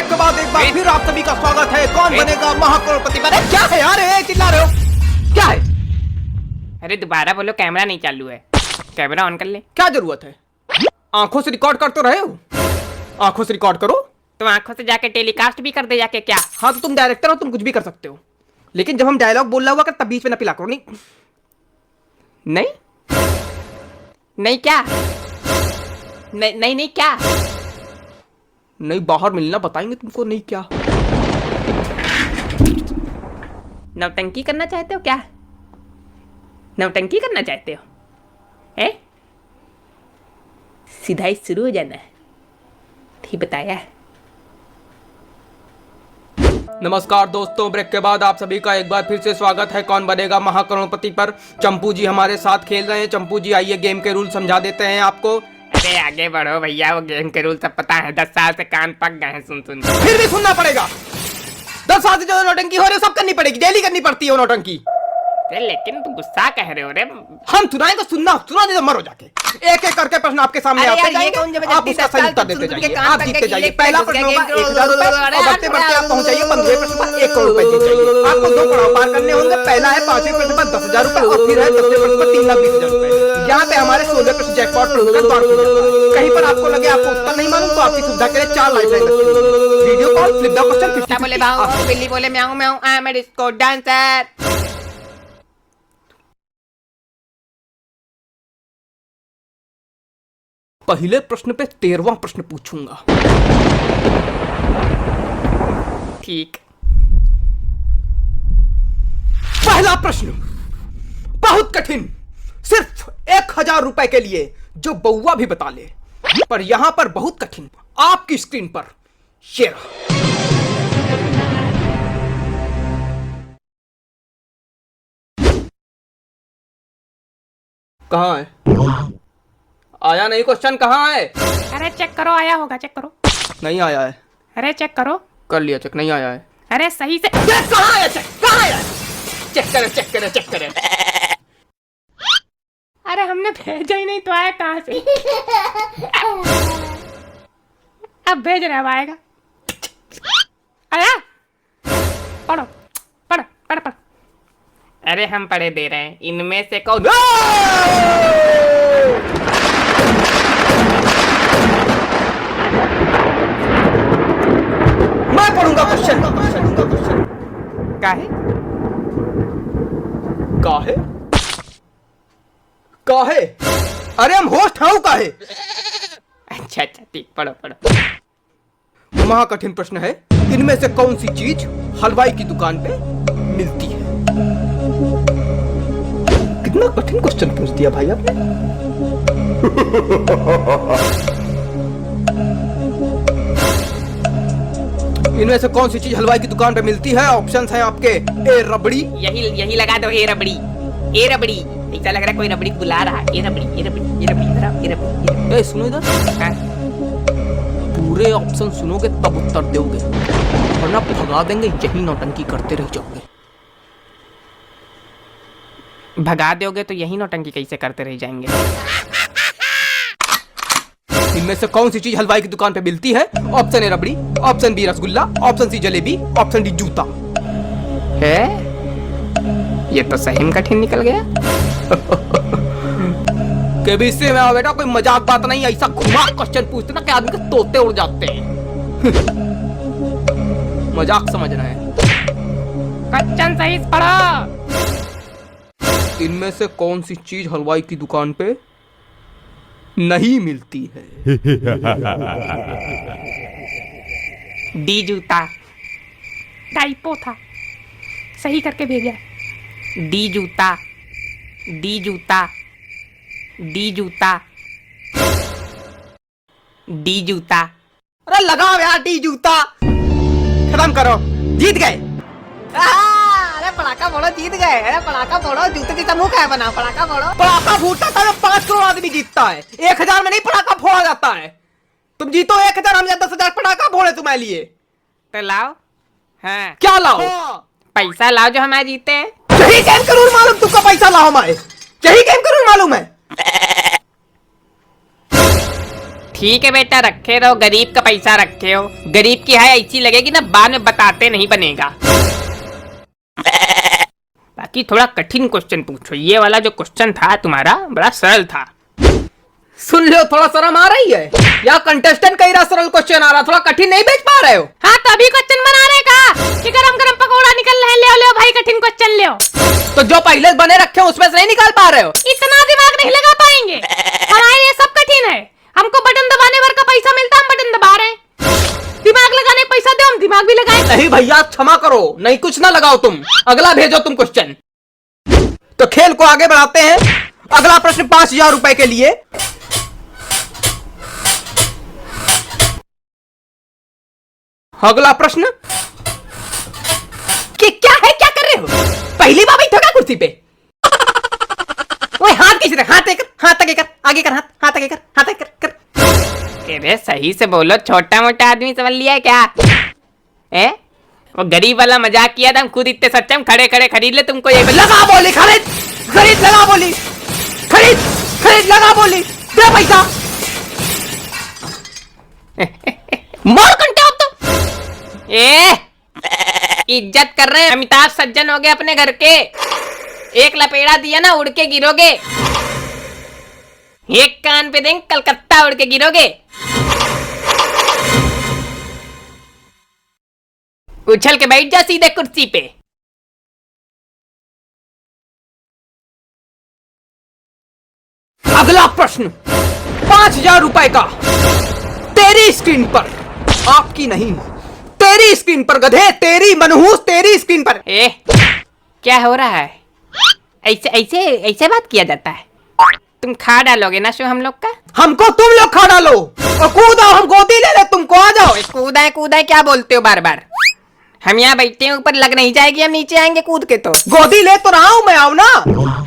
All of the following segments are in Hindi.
के बाद एक बार फिर आप सभी का स्वागत है। कौन बनेगा महाकरोड़पति? क्या है यार, चिल्ला रहे हो? क्या है? अरे दोबारा बोलो, कैमरा नहीं चालू है। कैमरा ऑन कर ले। क्या जरूरत है? आंखों से रिकॉर्ड कर तो रहे हो, आंखों से रिकॉर्ड करो। तो आंखों से जाके टेलीकास्ट भी कर दे जाके। क्या? हाँ तो तुम डायरेक्टर हो, तुम कुछ भी कर सकते हो, लेकिन जब हम डायलॉग बोल रहा हुआ तब बीच में न पिला करो। नहीं नहीं नहीं क्या? नहीं नहीं नहीं क्या? नहीं, बाहर मिलना बताएंगे तुमको। नहीं क्या? नौटंकी करना चाहते हो क्या? नौटंकी करना चाहते हो? है? सीधा ही शुरू हो जाना है। ठीक बताया। नमस्कार दोस्तों, ब्रेक के बाद आप सभी का एक बार फिर से स्वागत है कौन बनेगा महाकरोड़पति पर। चंपू जी हमारे साथ खेल रहे हैं। चंपू जी आइए, गेम के रूल समझा देते हैं आपको। अरे आगे बढ़ो भैया, वो गेम के रूल सब पता है। 10 साल से कान पक गए हैं सुन सुन। फिर भी सुनना पड़ेगा। 10 साल से जो नौटंकी हो रही है सब करनी पड़ेगी, डेली करनी पड़ती है वो नौटंकी। लेकिन तुम गुस्सा कह रहे हो रे। हम सुनाए तो सुनना नहीं तो मरो जाके। एक एक करके प्रश्न आपके सामने आते जाएंगे, आप उसका सही उत्तर देते जाइए। आप जीतते जाइए। पहला प्रश्न होगा 1000 रुपए और बढ़ते बढ़ते आप पहुंचाइए 15वें प्रश्न पर 1 करोड़ रुपए जीत जाइए। आपको 2 पड़ाव पार करने होंगे। पहला है 5वें प्रश्न पर 10,000 रुपए और फिर है 10वें प्रश्न पर 3,20,000 रुपए। यहाँ पे हमारे 16वें प्रश्न जैकपॉट कहीं पर आपको लगे आपको उत्तर नहीं मालूम तो आपकी सुविधा के लिए 4 lifeline video call flip the question 50 बोले बाबू बिल्ली बोले म्याऊं म्याऊं, I am a disco dancer. पहले प्रश्न पे 13वां प्रश्न पूछूंगा। ठीक। पहला प्रश्न बहुत कठिन, सिर्फ 1000 रुपए के लिए जो बउआ भी बता ले, पर यहां पर बहुत कठिन। आपकी स्क्रीन पर शेर कहां है? आया नहीं क्वेश्चन, कहां है? अरे चेक करो, आया होगा, चेक करो। नहीं आया है। अरे चेक करो। कर लिया चेक, नहीं आया है। अरे सही से कहां आया? चेक कहां आया? चेक करें चेक करें चेक करें। अरे हमने भेजा ही नहीं तो आया कहां से? अब भेज रहे, अब आएगा। आया? पढ़ो पढ़ो पढ़ो पढ़ो। अरे हम पढ़े दे रहे हैं। इनमें से कौन? मैं पढ़ूंगा क्वेश्चन। काहे? काहे? काहे? अरे हम होस्ट हैं काहे? अच्छा अच्छा ठीक, पढ़ो पढ़ो। महाकठिन प्रश्न है। इनमें से कौन सी चीज हलवाई की दुकान पे मिलती है? कितना कठिन क्वेश्चन पूछ दिया भाई आपने। इनमें से कौन सी चीज हलवाई की दुकान पे मिलती है? ऑप्शंस हैं आपके। ए रबड़ी। यही लगा दो। ए रबड़ी। ए रबड़ी। ऐसा लग रहा है कोई रबड़ी बुला रहा है। ए रबड़ी ए रबड़ी ए रबड़ी ए रबड़ी। ए सुनो इधर, पूरे ऑप्शन सुनोगे तब उत्तर दोगे, वरना भगा देंगे। यही नौटंकी करते रह जाओगे। भगा दोगे तो यही नौटंकी कैसे करते रह जाएंगे? इनमें से कौन सी चीज हलवाई की दुकान पे मिलती है? Option A rabri, option B rasgulla, option C jalebi, option D जूता। है? ये तो सही में कठिन निकल गया। के भी इससे में बेटा कोई मजाक बात नहीं। ऐसा घुमा क्वेश्चन पूछते ना कि आदमी के तोते उड़ जाते हैं। मजाक समझ रहे हैं। क्वेश्चन सही से पढ़ो। इनमें से कौन सी चीज हलवाई की दुकान पे नहीं मिलती है? डी जूता। टाइपो था, सही करके भेजा। डी जूता। डी जूता। डी जूता। डी जूता। अरे लगाओ यार डी जूता। खत्म करो, जीत गए। अरे पटाखा फोड़ो, जीत गए। अरे पटाखा फोड़ो, जूते की मुंह क्या बना? पटाखा फोड़ो। पटाखा फूटता था 5 करोड़ आदमी जीतता है। 1000 में नहीं पटाखा फोड़ा जाता है। तुम जीतो 1000, हम 10,000 पटाखा फोड़े तुम्हारे लिए। तो लाओ। हाँ क्या लाओ? पैसा लाओ जो हमारे जीते हैं। यही गेम का रूल मालूम तुमको? पैसा लाओ हमारे, यही गेम का रूल मालूम है। ठीक है बेटा, रखे रहो, गरीब का पैसा रखे हो। गरीब की है ऐसी लगेगी ना, बाद में बताते नहीं बनेगा। बाकी थोड़ा कठिन क्वेश्चन पूछो। ये वाला जो क्वेश्चन था तुम्हारा बड़ा सरल था। सुन लो, थोड़ा शर्म आ रही है? या कंटेस्टेंट कह रहा सरल क्वेश्चन आ रहा, थोड़ा कठिन नहीं भेज पा रहे हो? हाँ, तो अभी क्वेश्चन बना रहे का कि गरम गरम पकौड़ा निकल रहे, ले लो भाई कठिन क्वेश्चन ले। तो जो पहले बने रखे हो उसमें से नहीं निकाल पा रहे हो? इतना दिमाग नहीं लगा पाएंगे, हमारे लिए सब कठिन है। हमको बटन दबाने भर का पैसा मिलता, हम बटन दबा रहे हैं। दिमाग लगाने का पैसा दो, हम दिमाग भी लगाए। नहीं भैया, क्षमा करो, नहीं कुछ ना लगाओ तुम। अगला भेजो तुम क्वेश्चन। तो खेल को आगे बढ़ाते हैं। अगला प्रश्न 5000 रुपए के लिए। अगला प्रश्न कि क्या है, क्या कर रहे हो? पहली बार बैठो क्या कुर्सी पे? ओए हाथ कैसे रख, हाथ आगे कर, आगे कर, हाथ आगे कर, हाथ आगे कर। अरे सही से बोलो, छोटा मोटा आदमी समझ लिया है क्या? वो गरीब वाला मजाक किया था, हम खुद इतने सच्चे, हम खड़े खड़े खरीद ले तुमको। ये लगा बोली, खरीद खरीद, लगा बोली, खरीद खरीद, लगा बोली, दे पैसा। मार कंटे अब तो। इज्जत कर रहे हैं, अमिताभ सज्जन हो गए अपने घर के। एक लपेड़ा दिया ना, उड़ के गिरोगे। एक कान पे देंगे, कलकत्ता उड़ के गिरोगे। उछल के बैठ जा सीधे कुर्सी पे। अगला प्रश्न 5000 रुपए का। तेरी स्क्रीन पर, आपकी नहीं, तेरी स्क्रीन पर गधे, तेरी मनहूस, तेरी स्क्रीन पर। क्या हो रहा है? ऐसे ऐसे ऐसे बात किया जाता है? तुम खा डालोगे ना शो हम लोग का? हमको तुम लोग खा डालो और कूदो, हम गोदी ले ले, तुमको आ जाओ। कूदा क्या बोलते हो बार बार? हम यहाँ बैठते हैं, ऊपर लग नहीं जाएगी, हम नीचे आएंगे कूद के। तो गोदी ले तो रहा हूँ मैं, आओ ना।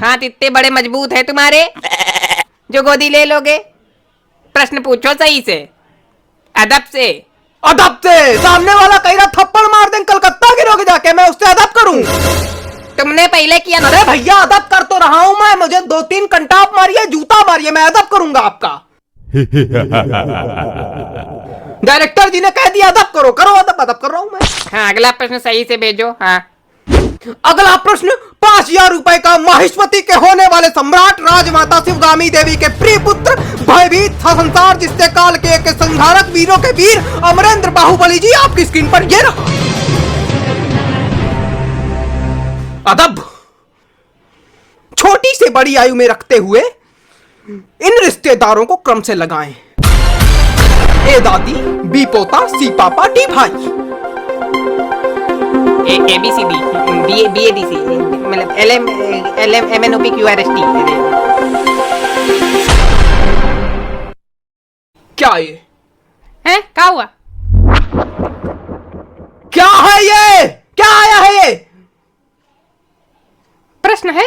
हाथ इतने बड़े मजबूत है तुम्हारे जो गोदी ले लोगे? प्रश्न पूछो सही से, अदब से। अदब से? सामने वाला कह रहा थप्पड़ मार दें, कलकत्ता गिरोगे जाके, मैं उससे अदब करूं? तुमने पहले किया ना। अरे भैया, अदब कर तो रहा हूं मैं, मुझे 2-3 कंटाप मारिए, जूता मारिए, मैं अदब करूंगा आपका। डायरेक्टर जी ने कह दिया अदब करो, करो अदब, अदब कर रहा हूं मैं। हाँ, अगला प्रश्न सही से भेजो। हाँ, अगला प्रश्न 5000 रुपए का। माहिष्मति के होने वाले सम्राट राजमाता शिवगामी देवी के प्रिय पुत्र, भयभीत था संसार जिससे काल के एक संहारक वीरों के वीर अमरेंद्र बाहुबली जी आपकी स्क्रीन पर ये रहा। अदब छोटी से बड़ी आयु में रखते हुए इन रिश्तेदारों को क्रम से लगाएं। ए दादी, बी पोता, सी पापा, डी भाई। A B C D, B A D C, मतलब L M N O P Q R S T. क्या ये है? क्या हुआ? क्या है ये? क्या आया है ये? प्रश्न है?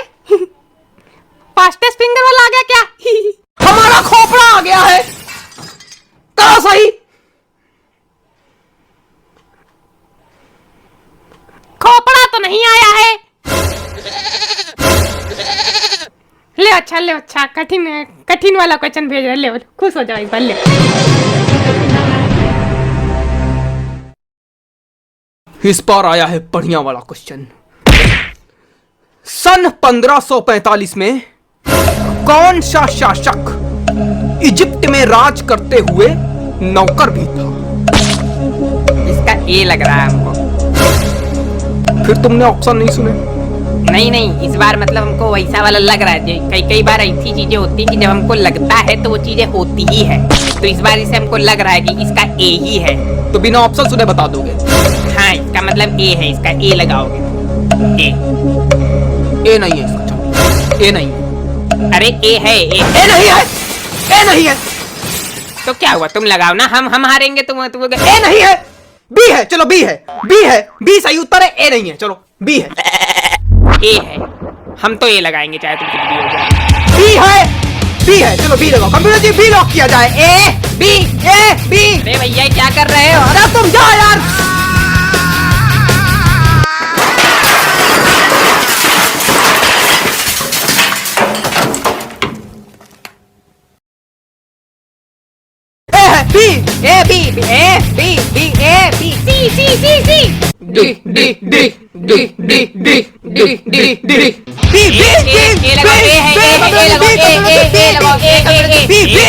फास्टेस्ट फिंगर वाला आ गया क्या? हमारा खोपड़ा आ गया है। करो सही। खोपड़ा तो नहीं आया है। ले अच्छा, कठिन वाला क्वेश्चन भेज रहे, ले खुश हो जाओ एक बार, ले। इस बार आया है बढ़िया वाला क्वेश्चन। सन 1545 में कौन सा शासक इजिप्ट में राज करते हुए नौकर भी था? इसका ए लग रहा है हमको। फिर तुमने ऑप्शन नहीं सुने? नहीं, इस बार मतलब हमको वैसा वाला लग रहा है। कई बार ऐसी चीजें होती है कि जब हमको लगता है तो वो चीजें होती ही है। तो इस बार इसे हमको लग रहा है कि इसका ए ही है। तो बिना ऑप्शन सुने बता दोगे? हाँ, इसका मतलब ए है, इसका ए लगाओगे। ए नहीं है इसका, ए नहीं है। अरे ए है, ए नहीं है, ए नहीं है। तो क्या हुआ, तुम लगाओ ना, हम हारेंगे, तुम ए नहीं है, बी है। चलो बी है, बी सही उत्तर है, ए नहीं है। चलो बी है, ए है। हम तो ए लगाएंगे चाहे तुम कुछ भी हो जाए। बी है, चलो बी लगाओ। कंप्यूटर जी बी लॉक किया जाए। A B. अरे भैया क्या कर रहे हो? अरे तुम जाओ यार। C D D D D D D D D D A लगाओ ए लगाओ ए लगाओ ए लगाओ ए